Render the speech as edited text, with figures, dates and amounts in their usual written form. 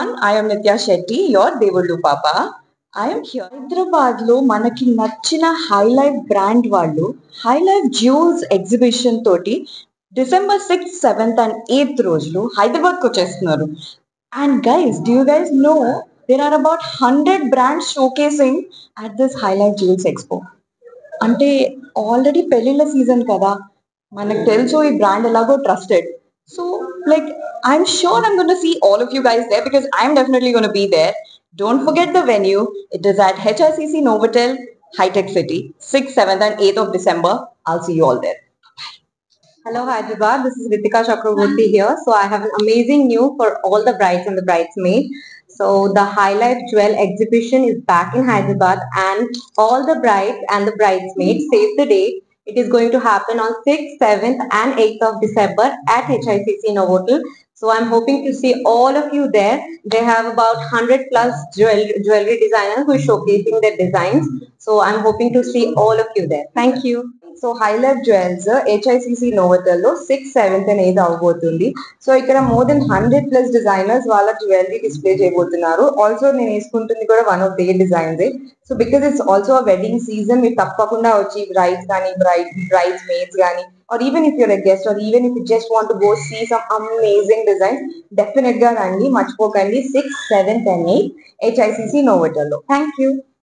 everyone, I am Nitya Shetty, your Devullu Papa. I am here. Hyderabad లో మనకి నచ్చిన hi life brand వాళ్ళు hi life jewels exhibition తోటి December 6th, 7th and 8th రోజులు హైదరాబాద్కి వచ్చేస్తున్నారు. And guys, do you guys know there are about 100 brands showcasing at this hi life jewels expo. అంటే already పెళ్లిళ్ళ సీజన్ కదా, మనకు తెలుసు ఈ బ్రాండ్ ఎలాగో trusted. So, like, I'm sure I'm going to see all of you guys there because I'm definitely going to be there. Don't forget the venue. It is at HICC Novotel, High Tech City, 6th, 7th, and 8th of December. I'll see you all there. Hello Hyderabad, this is Ritika Chakraborty here. So I have an amazing news for all the brides and the bridesmaids. So the High Life Jewel exhibition is back in Hyderabad and all the brides and the bridesmaids save the date. It is going to happen on 6th, 7th and 8th of December at HICC Novotel. So I'm hoping to see all of you there. They have about 100 plus jewelry designers who are showcasing their designs. So I'm hoping to see all of you there. Thank you. So Hi Life Jewels HICC నోవోటెల్లో 6th, 7th and 8th అవబోతుంది. So ఇక్కడ more than 100+ designers వాళ్ళ jewellery display చేయబోతున్నారు. Also నేను వేసుకుంటుంది కూడా one of the designs. So because it's also a wedding season, మీరు తప్పకుండా వచ్చి బ్రైడ్స్ కానీ బ్రైడ్స్ మేడ్స్ కానీ or even if you're a guest or even if you just want to go see some amazing designs, డెఫినెట్ గా రండి, మర్చిపోకండి. 6th, 7th and 8th HICC నోవోటెల్లో. Thank you.